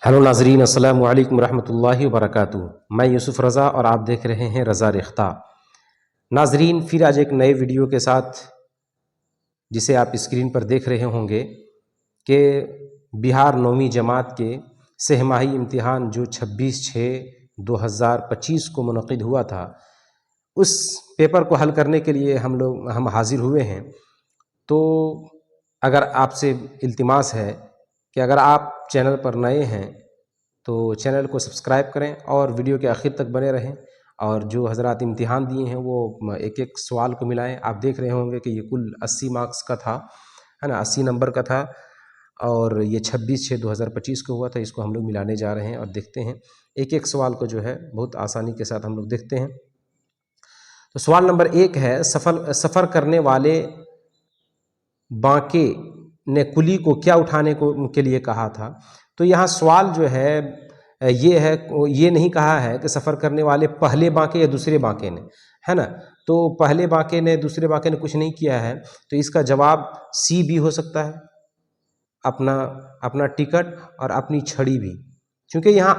Hello ناظرین، السلام علیکم ورحمۃ اللہ وبرکاتہ۔ میں یوسف رضا اور آپ دیکھ رہے ہیں رضا ریختہ۔ ناظرین، پھر آج ایک نئے ویڈیو کے ساتھ، جسے آپ اسکرین پر دیکھ رہے ہوں گے کہ بہار 9ویں جماعت کے سہ ماہی امتحان جو 26/6/2025 کو منعقد ہوا تھا، اس پیپر کو حل کرنے کے لیے ہم حاضر ہوئے ہیں۔ تو اگر آپ سے التماس ہے کہ اگر آپ چینل پر نئے ہیں تو چینل کو سبسکرائب کریں اور ویڈیو کے آخر تک بنے رہیں، اور جو حضرات امتحان دیے ہیں وہ ایک ایک سوال کو ملائیں۔ آپ دیکھ رہے ہوں گے کہ یہ کل 80 مارکس کا تھا، ہے نا، 80 نمبر کا تھا، اور یہ 26/6/2025 کو ہوا تھا۔ اس کو ہم لوگ ملانے جا رہے ہیں اور دیکھتے ہیں ایک ایک سوال کو جو ہے بہت آسانی کے ساتھ ہم لوگ دیکھتے ہیں۔ تو سوال نمبر 1 ہے، سفر کرنے والے بانکے نے کلی کو کیا اٹھانے کے لیے کہا تھا؟ تو یہاں سوال جو ہے یہ نہیں کہا ہے کہ سفر کرنے والے پہلے بانکے یا دوسرے بانکے نے، ہے نا۔ تو پہلے بانکے نے دوسرے بانکے نے کچھ نہیں کیا ہے، تو اس کا جواب سی بھی ہو سکتا ہے، اپنا ٹکٹ اور اپنی چھڑی بھی، کیونکہ یہاں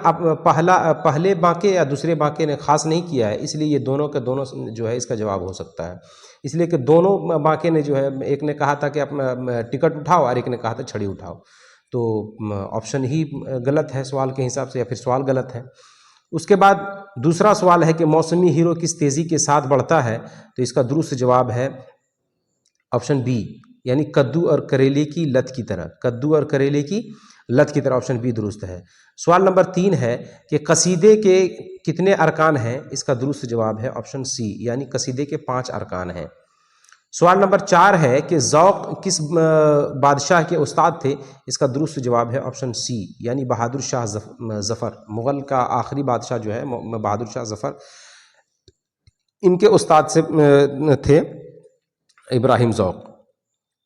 پہلے بانکے یا دوسرے بانکے نے خاص نہیں کیا ہے، اس لیے یہ دونوں کے دونوں جو ہے اس کا جواب ہو سکتا ہے، اس لیے کہ دونوں بانکے نے جو ہے، ایک نے کہا تھا کہ اپنا ٹکٹ اٹھاؤ اور ایک نے کہا تھا چھڑی اٹھاؤ۔ تو آپشن ہی غلط ہے سوال کے حساب سے، یا پھر سوال غلط ہے۔ اس کے بعد دوسرا سوال ہے کہ موسمی ہیرو کس تیزی کے ساتھ بڑھتا ہے؟ تو اس کا درست جواب ہے آپشن بی، یعنی کدو اور کریلے کی لت کی طرح، کدو اور کریلے کی لت کی طرح، آپشن بی درست ہے۔ سوال نمبر 3 ہے کہ قصیدے کے کتنے ارکان ہیں؟ اس کا درست جواب ہے آپشن سی، یعنی قصیدے کے 5 ارکان ہیں۔ سوال نمبر 4 ہے کہ ذوق کس بادشاہ کے استاد تھے؟ اس کا درست جواب ہے آپشن سی، یعنی بہادر شاہ ظفر، مغل کا آخری بادشاہ جو ہے بہادر شاہ ظفر، ان کے استاد سے تھے ابراہیم ذوق۔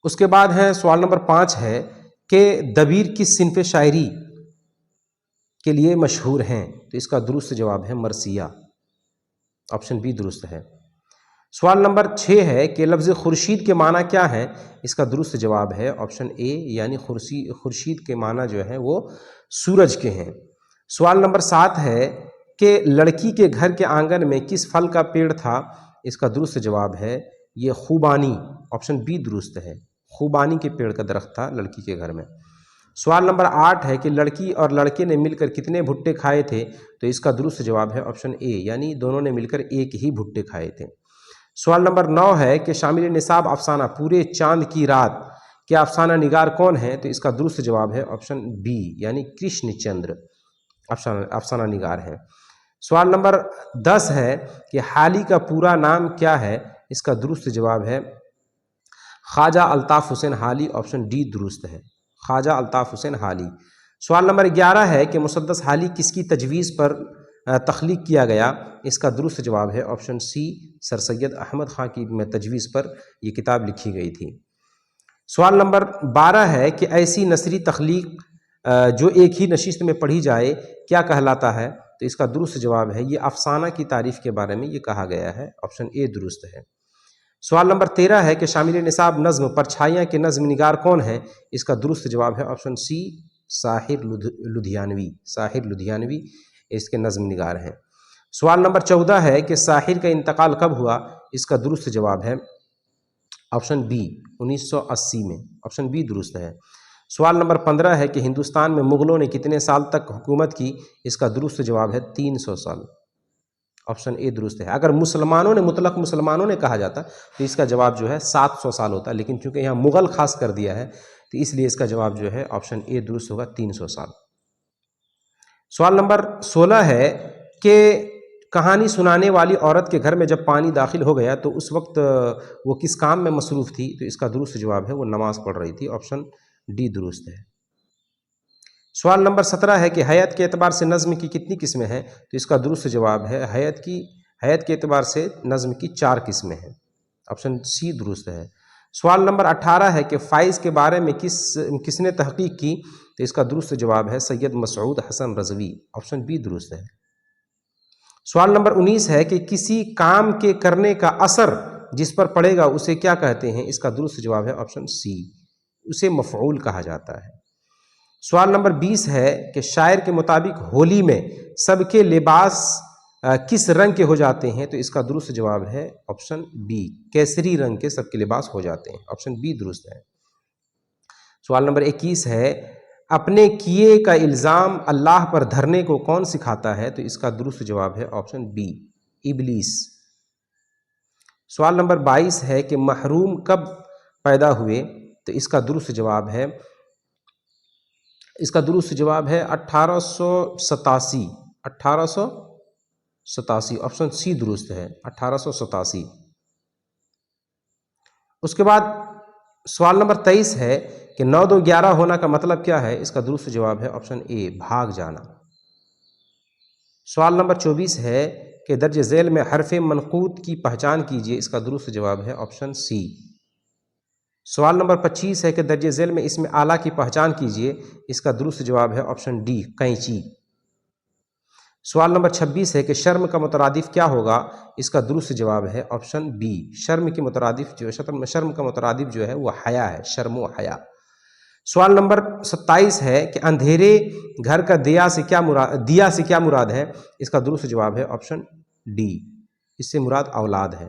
اس کے بعد ہے سوال نمبر 5 ہے کہ دبیر کس صنف شاعری کے لیے مشہور ہیں؟ تو اس کا درست جواب ہے مرثیہ، آپشن بی درست ہے۔ سوال نمبر 6 ہے کہ لفظ خورشید کے معنی کیا ہے؟ اس کا درست جواب ہے آپشن اے، یعنی خورشید کے معنی جو ہے وہ سورج کے ہیں۔ سوال نمبر 7 ہے کہ لڑکی کے گھر کے آنگن میں کس پھل کا پیڑ تھا؟ اس کا درست جواب ہے یہ خوبانی، آپشن بی درست ہے، خوبانی کے پیڑ کا درخت تھا لڑکی کے گھر میں۔ سوال نمبر 8 ہے کہ لڑکی اور لڑکے نے مل کر کتنے بھٹے کھائے تھے؟ تو اس کا درست جواب ہے آپشن اے، یعنی دونوں نے مل کر ایک ہی بھٹے کھائے تھے۔ سوال نمبر 9 ہے کہ شامل نصاب افسانہ پورے چاند کی رات کے افسانہ نگار کون ہیں؟ تو اس کا درست جواب ہے آپشن بی، یعنی کرشن چندر افسانہ نگار ہیں۔ سوال نمبر 10 ہے کہ حالی کا پورا نام کیا ہے؟ اس کا درست جواب ہے خواجہ الطاف حسین حالی، آپشن ڈی درست ہے، خواجہ الطاف حسین حالی۔ سوال نمبر 11 ہے کہ مسدس حالی کس کی تجویز پر تخلیق کیا گیا؟ اس کا درست جواب ہے آپشن سی، سر سید احمد خان کی تجویز پر یہ کتاب لکھی گئی تھی۔ سوال نمبر 12 ہے کہ ایسی نثری تخلیق جو ایک ہی نشست میں پڑھی جائے کیا کہلاتا ہے؟ تو اس کا درست جواب ہے یہ افسانہ کی تعریف کے بارے میں یہ کہا گیا ہے، آپشن اے درست ہے۔ سوال نمبر 13 ہے کہ شامل نصاب نظم پرچھائیاں کے نظم نگار کون ہیں؟ اس کا درست جواب ہے آپشن سی، ساحر لدھیانوی اس کے نظم نگار ہیں۔ سوال نمبر 14 ہے کہ ساحر کا انتقال کب ہوا؟ اس کا درست جواب ہے آپشن بی، 1980 میں، آپشن بی درست ہے۔ سوال نمبر 15 ہے کہ ہندوستان میں مغلوں نے کتنے سال تک حکومت کی؟ اس کا درست جواب ہے 300 سال، آپشن اے درست ہے۔ اگر مطلق مسلمانوں نے کہا جاتا تو اس کا جواب جو ہے 700 سال ہوتا، لیکن چونکہ یہاں مغل خاص کر دیا ہے تو اس لیے اس کا جواب جو ہے آپشن اے درست ہوگا، 300 سال۔ سوال نمبر 16 ہے کہ کہانی سنانے والی عورت کے گھر میں جب پانی داخل ہو گیا تو اس وقت وہ کس کام میں مصروف تھی؟ تو اس کا درست جواب ہے وہ نماز پڑھ رہی تھی، آپشن ڈی درست ہے۔ سوال نمبر 17 ہے کہ حیت کے اعتبار سے نظم کی کتنی قسمیں ہیں؟ تو اس کا درست جواب ہے حیت کے اعتبار سے نظم کی 4 قسمیں ہیں، آپشن سی درست ہے۔ سوال نمبر 18 ہے کہ فائز کے بارے میں کس نے تحقیق کی؟ تو اس کا درست جواب ہے سید مسعود حسن رضوی، آپشن بی درست ہے۔ سوال نمبر 19 ہے کہ کسی کام کے کرنے کا اثر جس پر پڑے گا اسے کیا کہتے ہیں؟ اس کا درست جواب ہے آپشن سی، اسے مفعول کہا جاتا ہے۔ سوال نمبر 20 ہے کہ شاعر کے مطابق ہولی میں سب کے لباس کس رنگ کے ہو جاتے ہیں؟ تو اس کا درست جواب ہے آپشن بی، کیسری رنگ کے سب کے لباس ہو جاتے ہیں، آپشن بی درست ہے۔ سوال نمبر 21 ہے اپنے کیے کا الزام اللہ پر دھرنے کو کون سکھاتا ہے؟ تو اس کا درست جواب ہے آپشن بی، ابلیس۔ سوال نمبر 22 ہے کہ محروم کب پیدا ہوئے؟ تو اس کا درست جواب ہے 1887، 1887، آپشن سی درست ہے، 1887۔ اس کے بعد سوال نمبر 23 ہے کہ 9 2 11 ہونا کا مطلب کیا ہے؟ اس کا درست جواب ہے آپشن اے، بھاگ جانا۔ سوال نمبر 24 ہے کہ درج ذیل میں حرف منقوط کی پہچان کیجیے، اس کا درست جواب ہے آپشن سی۔ سوال نمبر 25 ہے کہ درج ذیل میں اسم اعلیٰ کی پہچان کیجیے، اس کا درست جواب ہے آپشن ڈی، قینچی۔ سوال نمبر 26 ہے کہ شرم کا مترادف کیا ہوگا؟ اس کا درست جواب ہے آپشن بی، شرم کا مترادف جو ہے وہ حیا ہے، شرم و حیا۔ سوال نمبر 27 ہے کہ اندھیرے گھر کا دیا سے کیا مراد ہے؟ اس کا درست جواب ہے آپشن ڈی، اس سے مراد اولاد ہے۔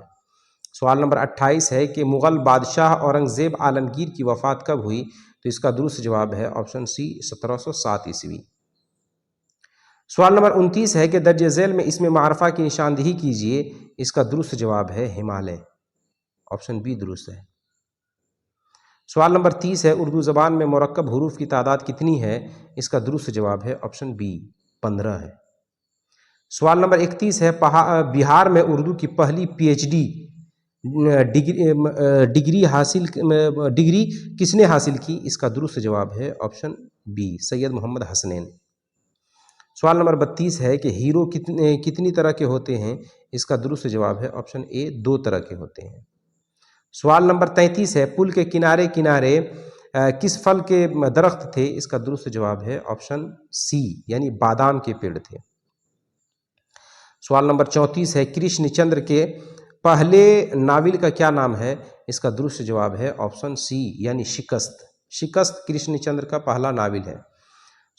سوال نمبر 28 ہے کہ مغل بادشاہ اورنگزیب عالمگیر کی وفات کب ہوئی؟ تو اس کا درست جواب ہے آپشن سی، 1707 عیسوی۔ سوال نمبر 29 ہے کہ درج ذیل میں اسم معرفہ کی نشاندہی کیجیے، اس کا درست جواب ہے ہمالیہ، آپشن بی درست ہے۔ سوال نمبر 30 ہے اردو زبان میں مرکب حروف کی تعداد کتنی ہے؟ اس کا درست جواب ہے آپشن بی، 15 ہے۔ سوال نمبر 31 ہے بہار میں اردو کی پہلی پی ایچ ڈی ڈگری کس نے حاصل کی؟ اس کا درست جواب ہے آپشن بی، سید محمد حسنین۔ سوال نمبر 32 ہے کہ ہیرو کتنی طرح کے ہوتے ہیں؟ اس کا درست جواب ہے آپشن اے، 2 طرح کے ہوتے ہیں۔ سوال نمبر 33 ہے پل کے کنارے کنارے کس پھل کے درخت تھے؟ اس کا درست جواب ہے آپشن سی، یعنی بادام کے پیڑ تھے۔ سوال نمبر 34 ہے کرشن چندر کے پہلے ناول کا کیا نام ہے؟ اس کا درست جواب ہے آپشن سی، یعنی شکست کرشن چندر کا پہلا ناول ہے۔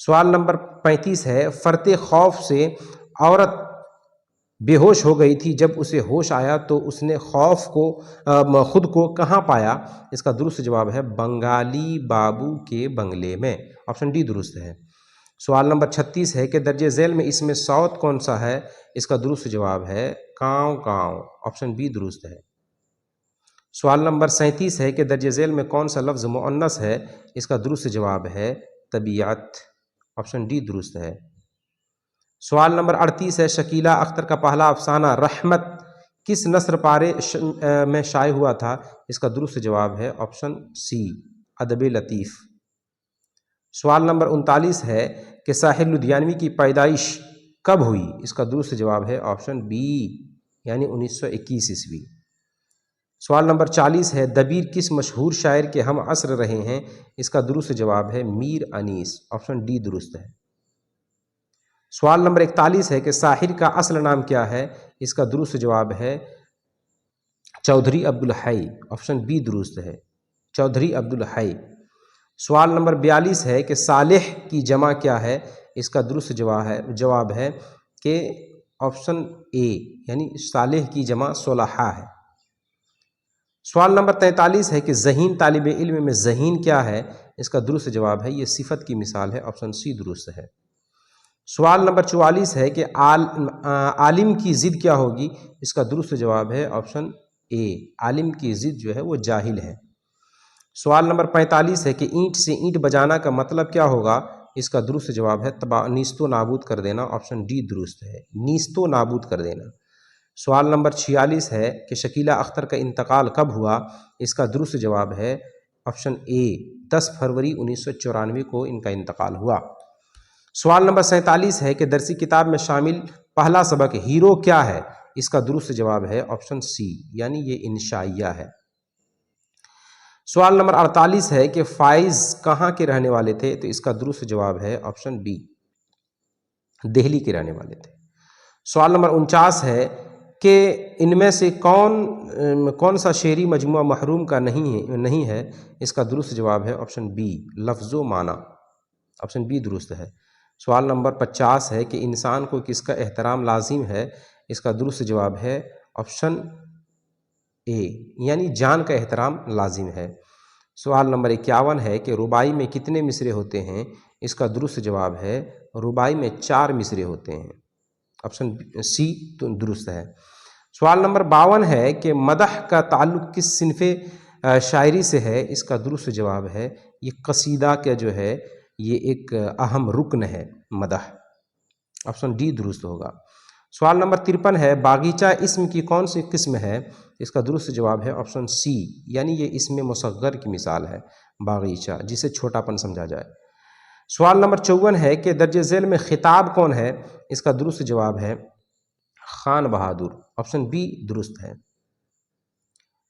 سوال نمبر 35 ہے فرتے خوف سے عورت بے ہوش ہو گئی تھی، جب اسے ہوش آیا تو اس نے خود کو کہاں پایا؟ اس کا درست جواب ہے بنگالی بابو کے بنگلے میں، آپشن ڈی درست ہے۔ سوال نمبر 36 ہے کہ درج ذیل میں اس میں صوت کون سا ہے؟ اس کا درست جواب ہے کاؤں کاؤں، آپشن بی درست ہے۔ سوال نمبر 37 ہے کہ درج ذیل میں کون سا لفظ مؤنث ہے؟ اس کا درست جواب ہے طبیعت، آپشن ڈی درست ہے۔ سوال نمبر 38 ہے شکیلہ اختر کا پہلا افسانہ رحمت کس نثر پارے میں شائع ہوا تھا؟ اس کا درست جواب ہے آپشن سی، ادب لطیف۔ سوال نمبر 39 ہے کہ ساحر لدھیانوی کی پیدائش کب ہوئی؟ اس کا درست جواب ہے آپشن بی، یعنی 1921 عیسوی۔ سوال نمبر 40 ہے دبیر کس مشہور شاعر کے ہم عصر رہے ہیں؟ اس کا درست جواب ہے میر انیس، آپشن ڈی درست ہے۔ سوال نمبر 41 ہے کہ ساحر کا اصل نام کیا ہے؟ اس کا درست جواب ہے چودھری عبدالحی، آپشن بی درست ہے، چودھری عبدالحی۔ سوال نمبر 42 ہے کہ صالح کی جمع کیا ہے؟ اس کا درست جواب ہے کہ آپشن اے، یعنی صالح کی جمع صلحاء ہے۔ سوال نمبر 43 ہے کہ ذہین طالب علم میں ذہین کیا ہے؟ اس کا درست جواب ہے یہ صفت کی مثال ہے، آپشن سی درست ہے۔ سوال نمبر 44 ہے کہ عالم کی ضد کیا ہوگی؟ اس کا درست جواب ہے آپشن اے، عالم کی ضد جو ہے وہ جاہل ہے۔ سوال نمبر 45 ہے کہ اینٹ سے اینٹ بجانا کا مطلب کیا ہوگا؟ اس کا درست جواب ہے نیست و نابود کر دینا، آپشن ڈی درست ہے، نیست و نابود کر دینا۔ سوال نمبر 46 ہے کہ شکیلہ اختر کا انتقال کب ہوا؟ اس کا درست جواب ہے آپشن اے، 10 فروری 1994 کو ان کا انتقال ہوا۔ سوال نمبر 47 ہے کہ درسی کتاب میں شامل پہلا سبق ہیرو کیا ہے؟ اس کا درست جواب ہے آپشن سی، یعنی یہ انشائیہ ہے۔ سوال نمبر 48 ہے کہ فائز کہاں کے رہنے والے تھے؟ تو اس کا درست جواب ہے آپشن بی، دہلی کے رہنے والے تھے۔ سوال نمبر 49 ہے کہ ان میں سے کون سا شعری مجموعہ محروم کا نہیں ہے؟ اس کا درست جواب ہے آپشن بی، لفظ و معنی۔ آپشن بی درست ہے۔ سوال نمبر 50 ہے کہ انسان کو کس کا احترام لازم ہے؟ اس کا درست جواب ہے آپشن اے، یعنی جان کا احترام لازم ہے۔ سوال نمبر 51 ہے کہ رباعی میں کتنے مصرے ہوتے ہیں؟ اس کا درست جواب ہے رباعی میں 4 مصرے ہوتے ہیں، آپشن سی درست ہے۔ سوال نمبر 52 ہے کہ مدح کا تعلق کس صنف شاعری سے ہے؟ اس کا درست جواب ہے یہ قصیدہ کا جو ہے یہ ایک اہم رکن ہے مدح، آپشن ڈی درست ہوگا۔ سوال نمبر 53 ہے باغیچہ اسم کی کون سی قسم ہے؟ اس کا درست جواب ہے آپشن سی، یعنی یہ اسم مصغر کی مثال ہے باغیچہ، جسے چھوٹا پن سمجھا جائے۔ سوال نمبر 54 ہے کہ درج ذیل میں خطاب کون ہے؟ اس کا درست جواب ہے خان بہادر، آپشن بی درست ہے۔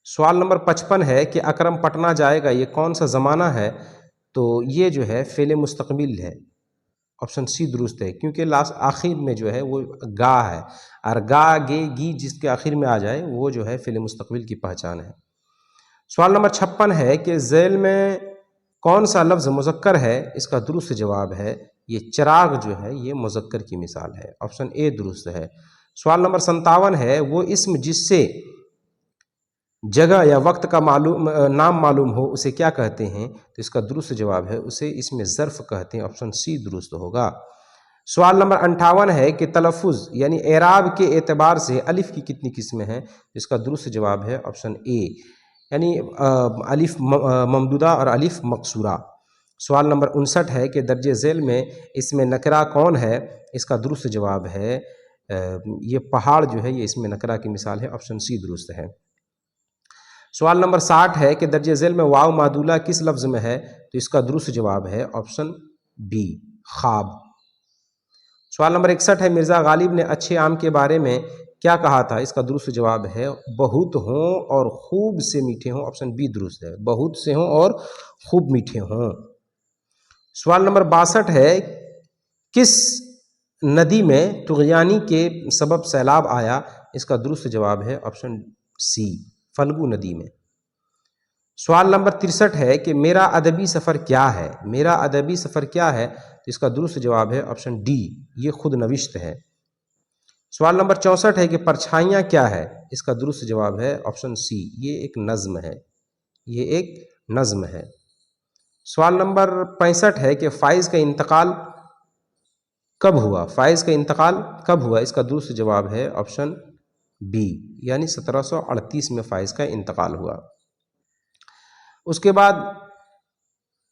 سوال نمبر 55 ہے کہ اکرم پٹنہ جائے گا، یہ کون سا زمانہ ہے؟ تو یہ جو ہے فعل مستقبل ہے، آپشن سی درست ہے، کیونکہ آخر میں جو ہے وہ گا ہے، اور گا گے گی جس کے آخر میں آ جائے وہ جو ہے فعل مستقبل کی پہچان ہے۔ سوال نمبر 56 ہے کہ ذیل میں کون سا لفظ مذکر ہے؟ اس کا درست جواب ہے یہ چراغ جو ہے یہ مذکر کی مثال ہے، آپشن اے درست ہے۔ سوال نمبر 57 ہے وہ اسم جس سے جگہ یا وقت کا نام معلوم ہو اسے کیا کہتے ہیں؟ تو اس کا درست جواب ہے اسے اسم ظرف کہتے ہیں، آپشن سی درست ہوگا۔ سوال نمبر 58 ہے کہ تلفظ یعنی اعراب کے اعتبار سے الف کی کتنی قسمیں ہیں؟ اس کا درست جواب ہے آپشن اے، یعنی الف ممدودہ اور الف مقصورہ۔ سوال نمبر 59 ہے کہ درج ذیل میں اسم نکرہ کون ہے؟ اس کا درست جواب ہے یہ پہاڑ جو ہے یہ اسم نکرہ کی مثال ہے، آپشن سی درست ہے۔ سوال نمبر 60 ہے کہ درج ذیل میں واو معدولہ کس لفظ میں ہے؟ تو اس کا درست جواب ہے آپشن بی خواب۔ سوال نمبر 61 ہے مرزا غالب نے اچھے آم کے بارے میں کیا کہا تھا؟ اس کا درست جواب ہے بہت ہوں اور خوب سے میٹھے ہوں، آپشن بی درست ہے، بہت سے ہوں اور خوب میٹھے ہوں۔ سوال نمبر 62 ہے کس ندی میں طغیانی کے سبب سیلاب آیا؟ اس کا درست جواب ہے آپشن سی فلگو ندی میں۔ سوال نمبر 63 ہے کہ میرا ادبی سفر کیا ہے؟ میرا ادبی سفر کیا ہے؟ تو اس کا درست جواب ہے آپشن ڈی یہ خود نوشت ہے۔ سوال نمبر 64 ہے کہ پرچھائیاں کیا ہے؟ اس کا درست جواب ہے آپشن سی یہ ایک نظم ہے، یہ ایک نظم ہے۔ سوال نمبر 65 ہے کہ فائز کا انتقال کب ہوا؟ فائز کا انتقال کب ہوا؟ اس کا درست جواب ہے آپشن بی، یعنی 1738 میں فائز کا انتقال ہوا۔ اس کے بعد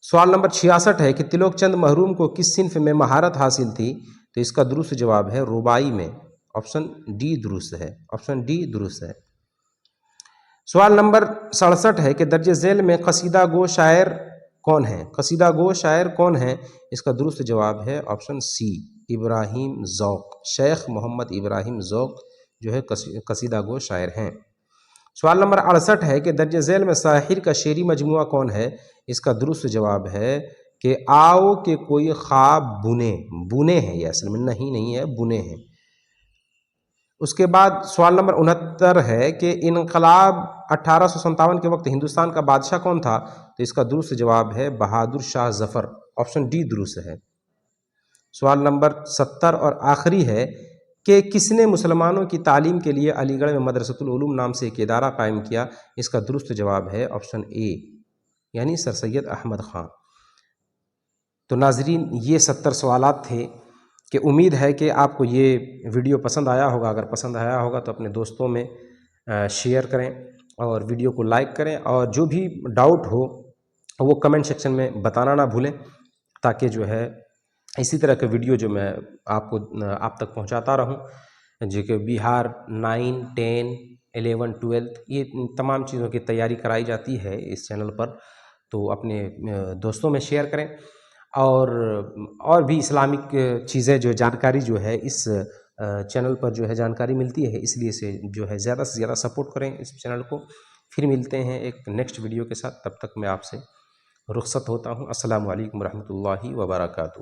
سوال نمبر 66 ہے کہ تلوک چند محروم کو کس صنف میں مہارت حاصل تھی؟ تو اس کا درست جواب ہے رباعی میں، آپشن ڈی درست ہے، آپشن ڈی درست ہے۔ سوال نمبر 67 ہے کہ درج ذیل میں قصیدہ گو شاعر کون ہیں؟ قصیدہ گو شاعر کون ہیں؟ اس کا درست جواب ہے آپشن سی ابراہیم ذوق، شیخ محمد ابراہیم ذوق جو ہے قصیدہ گو شاعر ہیں۔ سوال نمبر 68 ہے کہ درج ذیل میں ساحر کا شعری مجموعہ کون ہے؟ اس کا درست جواب ہے کہ آؤ کہ کوئی خواب بنے ہیں، یہ اصل میں نہیں ہے، بنے ہیں۔ اس کے بعد سوال نمبر 69 ہے کہ انقلاب 1857 کے وقت ہندوستان کا بادشاہ کون تھا؟ تو اس کا درست جواب ہے بہادر شاہ ظفر، آپشن ڈی درست ہے۔ سوال نمبر 70 اور آخری ہے کہ کس نے مسلمانوں کی تعلیم کے لیے علی گڑھ میں مدرسۃ العلوم نام سے ایک ادارہ قائم کیا؟ اس کا درست جواب ہے آپشن اے، یعنی سر سید احمد خان۔ تو ناظرین یہ 70 سوالات تھے کہ امید ہے کہ آپ کو یہ ویڈیو پسند آیا ہوگا۔ اگر پسند آیا ہوگا تو اپنے دوستوں میں شیئر کریں اور ویڈیو کو لائک کریں، اور جو بھی ڈاؤٹ ہو وہ کمنٹ سیکشن میں بتانا نہ بھولیں، تاکہ جو ہے اسی طرح کے ویڈیو جو میں آپ تک پہنچاتا رہوں، جو کہ بہار 9، 10، 11، 12 یہ تمام چیزوں کی تیاری کرائی جاتی ہے اس چینل پر، تو اپنے دوستوں میں شیئر کریں۔ اور بھی اسلامک چیزیں جو جانکاری جو ہے اس چینل پر جو ہے جانکاری ملتی ہے، اس لیے سے جو ہے زیادہ سے زیادہ سپورٹ کریں اس چینل کو۔ پھر ملتے ہیں ایک نیکسٹ ویڈیو کے ساتھ، تب تک میں آپ سے رخصت ہوتا ہوں۔ السلام علیکم ورحمۃ اللہ وبرکاتہ۔